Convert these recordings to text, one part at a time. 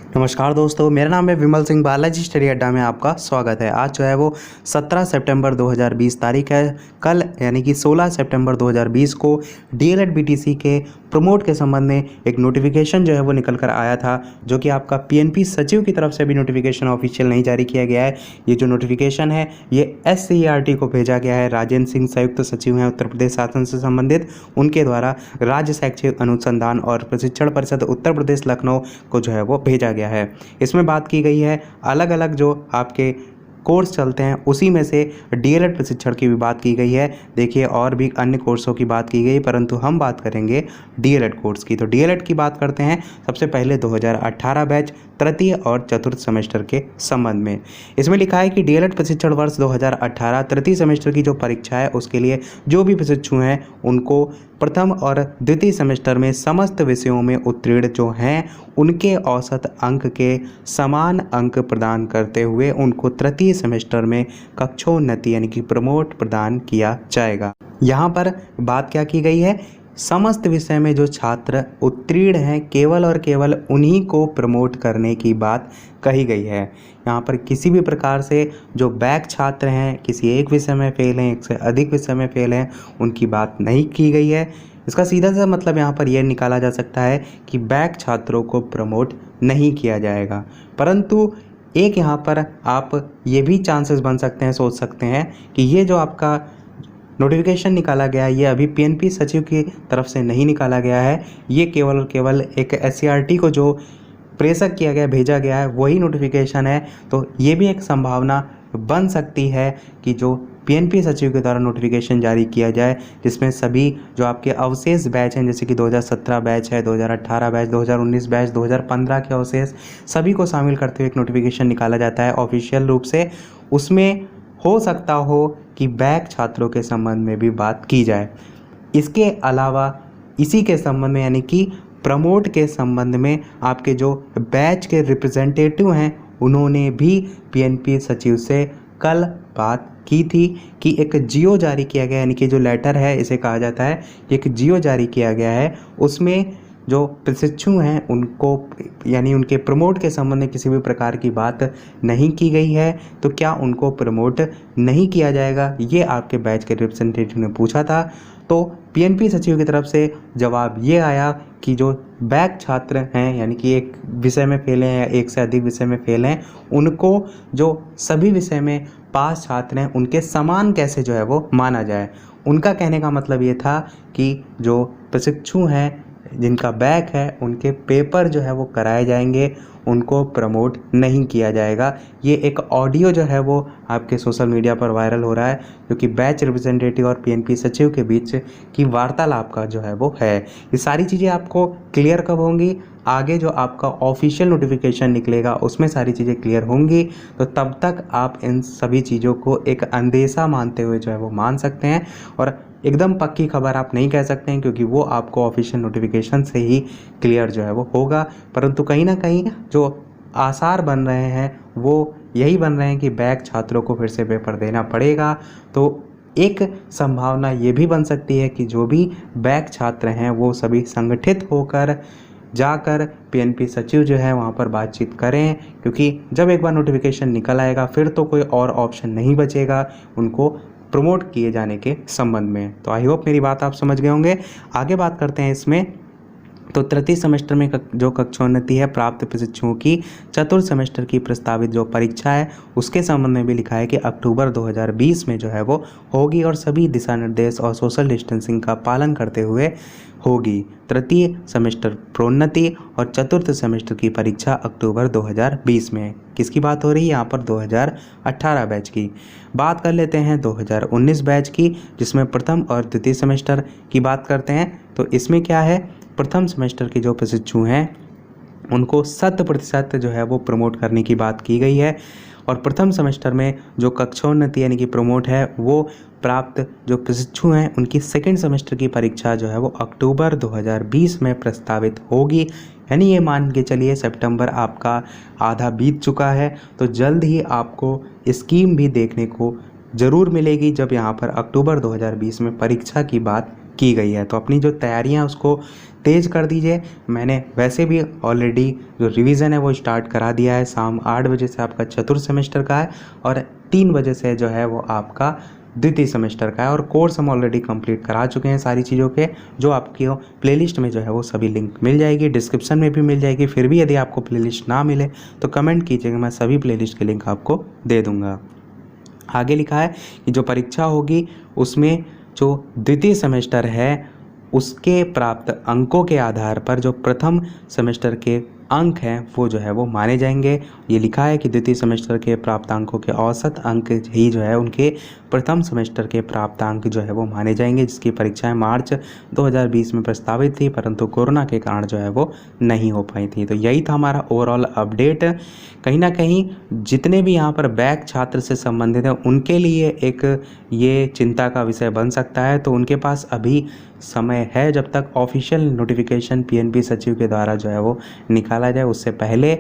नमस्कार दोस्तों, मेरा नाम है विमल सिंह। बालाजी स्टडी अड्डा में आपका स्वागत है। आज जो है वो 17 सितंबर 2020 तारीख है। कल यानी कि 16 सितंबर 2020 को डीएलएड बीटीसी के प्रमोट के संबंध में एक नोटिफिकेशन जो है वो निकल कर आया था, जो कि आपका पीएनपी सचिव की तरफ से भी नोटिफिकेशन ऑफिशियल नहीं जारी किया गया है। ये जो नोटिफिकेशन है ये एससीईआरटी को भेजा गया है। राजेंद्र सिंह संयुक्त सचिव हैं उत्तर प्रदेश शासन से संबंधित, उनके द्वारा राज्य शैक्षिक अनुसंधान और प्रशिक्षण परिषद उत्तर प्रदेश लखनऊ को जो है वो भेजा गया है। इसमें बात की गई है अलग अलग जो आपके कोर्स चलते हैं उसी में से डीएलएड प्रशिक्षण की भी बात की गई है। देखिए, और भी अन्य कोर्सों की बात की गई, परंतु हम बात करेंगे डीएलएड कोर्स की। तो डीएलएड की बात करते हैं सबसे पहले 2018 बैच तृतीय और चतुर्थ सेमेस्टर के संबंध में। इसमें लिखा है कि डीएलएड प्रशिक्षण वर्ष 2018 तृतीय सेमेस्टर की जो परीक्षा है उसके लिए जो भी प्रशिक्षु हैं उनको प्रथम और द्वितीय सेमेस्टर में समस्त विषयों में उत्तीर्ण जो हैं उनके औसत अंक के समान अंक प्रदान करते हुए उनको तृतीय सेमेस्टर में कक्षोन्नति यानी कि प्रमोट प्रदान किया जाएगा। यहाँ पर बात क्या की गई है, समस्त विषय में जो छात्र उत्तीर्ण हैं केवल और केवल उन्हीं को प्रमोट करने की बात कही गई है। यहाँ पर किसी भी प्रकार से जो बैक छात्र हैं, किसी एक विषय में फेल हैं, एक से अधिक विषय में फेल हैं, उनकी बात नहीं की गई है। इसका सीधा सा मतलब यहाँ पर यह निकाला जा सकता है कि बैक छात्रों को प्रमोट नहीं किया जाएगा। परंतु एक यहाँ पर आप ये भी चांसेस बन सकते हैं, सोच सकते हैं कि ये जो आपका नोटिफिकेशन निकाला गया है ये अभी पीएनपी सचिव की तरफ से नहीं निकाला गया है। ये केवल और केवल एक एससीईआरटी को जो प्रेषक किया गया, भेजा गया है, वही नोटिफिकेशन है। तो ये भी एक संभावना बन सकती है कि जो पीएनपी सचिव के द्वारा नोटिफिकेशन जारी किया जाए जिसमें सभी जो आपके अवशेष बैच हैं, जैसे कि 2017 बैच है, 2018 बैच, 2019 बैच, 2015 के अवशेष, सभी को शामिल करते हुए एक नोटिफिकेशन निकाला जाता है ऑफिशियल रूप से। उसमें हो सकता हो कि बैक छात्रों के संबंध में भी बात की जाए। इसके अलावा इसी के संबंध में यानी कि प्रमोट के संबंध में आपके जो बैच के रिप्रेजेंटेटिव हैं उन्होंने भी पीएनपी सचिव से कल बात की थी कि एक जियो जारी किया गया, यानी कि जो लेटर है इसे कहा जाता है, एक जियो जारी किया गया है। उसमें जो प्रशिक्षु हैं उनको यानी उनके प्रमोट के संबंध में किसी भी प्रकार की बात नहीं की गई है। तो क्या उनको प्रमोट नहीं किया जाएगा, ये आपके बैच के रिप्रेजेंटेटिव ने पूछा था। तो पीएनपी सचिव की तरफ से जवाब ये आया कि जो बैक छात्र हैं यानी कि एक विषय में फेल हैं या एक से अधिक विषय में फेल हैं, उनको जो सभी विषय में पास छात्र हैं उनके समान कैसे जो है वो माना जाए। उनका कहने का मतलब ये था कि जो प्रशिक्षु हैं जिनका बैक है उनके पेपर जो है वो कराए जाएंगे, उनको प्रमोट नहीं किया जाएगा। ये एक ऑडियो जो है वो आपके सोशल मीडिया पर वायरल हो रहा है, जो कि बैच रिप्रेजेंटेटिव और पीएनपी सचिव के बीच की वार्तालाप का जो है वो है। ये सारी चीज़ें आपको क्लियर कब होंगी, आगे जो आपका ऑफिशियल नोटिफिकेशन निकलेगा उसमें सारी चीज़ें क्लियर होंगी। तो तब तक आप इन सभी चीज़ों को एक अंदेशा मानते हुए जो है वो मान सकते हैं, और एकदम पक्की खबर आप नहीं कह सकते हैं क्योंकि वो आपको ऑफिशियल नोटिफिकेशन से ही क्लियर जो है वो होगा। परंतु कहीं ना कहीं जो आसार बन रहे हैं वो यही बन रहे हैं कि बैक छात्रों को फिर से पेपर देना पड़ेगा। तो एक संभावना ये भी बन सकती है कि जो भी बैक छात्र हैं वो सभी संगठित होकर जाकर पीएनपी सचिव जो है वहाँ पर बातचीत करें, क्योंकि जब एक बार नोटिफिकेशन निकल आएगा फिर तो कोई और ऑप्शन नहीं बचेगा उनको प्रमोट किए जाने के संबंध में। तो आई होप मेरी बात आप समझ गए होंगे। आगे बात करते हैं इसमें। तो तृतीय सेमेस्टर में जो कक्षोन्नति है प्राप्त प्रशिक्षुओं की चतुर्थ सेमेस्टर की प्रस्तावित जो परीक्षा है उसके संबंध में भी लिखा है कि अक्टूबर 2020 में जो है वो होगी और सभी दिशा निर्देश और सोशल डिस्टेंसिंग का पालन करते हुए होगी। तृतीय सेमेस्टर प्रोन्नति और चतुर्थ सेमेस्टर की परीक्षा अक्टूबर 2020 में। किसकी बात हो रही है यहाँ पर, 2018 बैच की। बात कर लेते हैं 2019 बैच की, जिसमें प्रथम और द्वितीय सेमेस्टर की बात करते हैं। तो इसमें क्या है, प्रथम सेमेस्टर के जो प्रशिक्षु हैं उनको 100% जो है वो प्रमोट करने की बात की गई है, और प्रथम सेमेस्टर में जो कक्षोन्नति यानी कि प्रमोट है वो प्राप्त जो प्रशिक्षु हैं उनकी सेकंड सेमेस्टर की परीक्षा जो है वो अक्टूबर 2020 में प्रस्तावित होगी। यानी ये मान के चलिए सितंबर आपका आधा बीत चुका है, तो जल्द ही आपको स्कीम भी देखने को ज़रूर मिलेगी जब यहाँ पर अक्टूबर 2020 में परीक्षा की बात की गई है। तो अपनी जो तैयारियां उसको तेज़ कर दीजिए। मैंने वैसे भी ऑलरेडी जो रिवीजन है वो स्टार्ट करा दिया है। शाम 8 बजे से आपका चतुर्थ सेमेस्टर का है और 3 बजे से जो है वो आपका द्वितीय सेमेस्टर का है। और कोर्स हम ऑलरेडी कंप्लीट करा चुके हैं सारी चीज़ों के, जो आपकी प्लेलिस्ट में जो है वो सभी लिंक मिल जाएगी, डिस्क्रिप्शन में भी मिल जाएगी। फिर भी यदि आपको प्लेलिस्ट ना मिले तो कमेंट कीजिएगा, मैं सभी प्लेलिस्ट के लिंक आपको दे दूँगा। आगे लिखा है कि जो परीक्षा होगी उसमें जो द्वितीय सेमेस्टर है उसके प्राप्त अंकों के आधार पर जो प्रथम सेमेस्टर के अंक हैं वो जो है वो माने जाएंगे। ये लिखा है कि द्वितीय सेमेस्टर के प्राप्त अंकों के औसत अंक ही जो है उनके प्रथम सेमेस्टर के प्राप्त अंक जो है वो माने जाएंगे, जिसकी परीक्षाएं मार्च 2020 में प्रस्तावित थी, परंतु कोरोना के कारण जो है वो नहीं हो पाई थी। तो यही था हमारा ओवरऑल अपडेट। कहीं ना कहीं जितने भी यहाँ पर बैक छात्र से संबंधित हैं उनके लिए एक ये चिंता का विषय बन सकता है। तो उनके पास अभी समय है, जब तक ऑफिशियल नोटिफिकेशन पीएनपी सचिव के द्वारा जो है वो निकाला जाए उससे पहले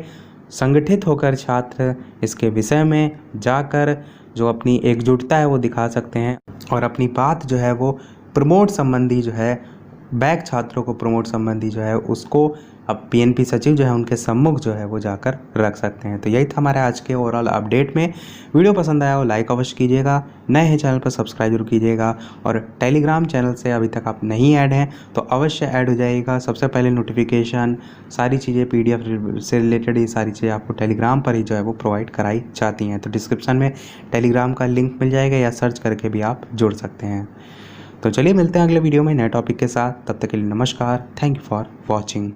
संगठित होकर छात्र इसके विषय में जाकर जो अपनी एकजुटता है वो दिखा सकते हैं और अपनी बात जो है वो प्रमोट संबंधी जो है बैक छात्रों को प्रमोट संबंधी जो है उसको अब पीएनपी सचिव जो है उनके सम्मुख जो है वो जाकर रख सकते हैं। तो यही था हमारे आज के ओवरऑल अपडेट में। वीडियो पसंद आया हो लाइक अवश्य कीजिएगा, नए हैं चैनल पर सब्सक्राइब जरूर कीजिएगा और टेलीग्राम चैनल से अभी तक आप नहीं ऐड हैं तो अवश्य ऐड हो जाइएगा। सबसे पहले नोटिफिकेशन सारी चीज़ें PDF से रिलेटेड ये सारी चीज़ें आपको टेलीग्राम पर ही जो है वो प्रोवाइड कराई जाती हैं। तो डिस्क्रिप्शन में टेलीग्राम का लिंक मिल जाएगा या सर्च करके भी आप जुड़ सकते हैं। तो चलिए मिलते हैं अगले वीडियो में नए टॉपिक के साथ, तब तक के लिए नमस्कार। Thank you for watching.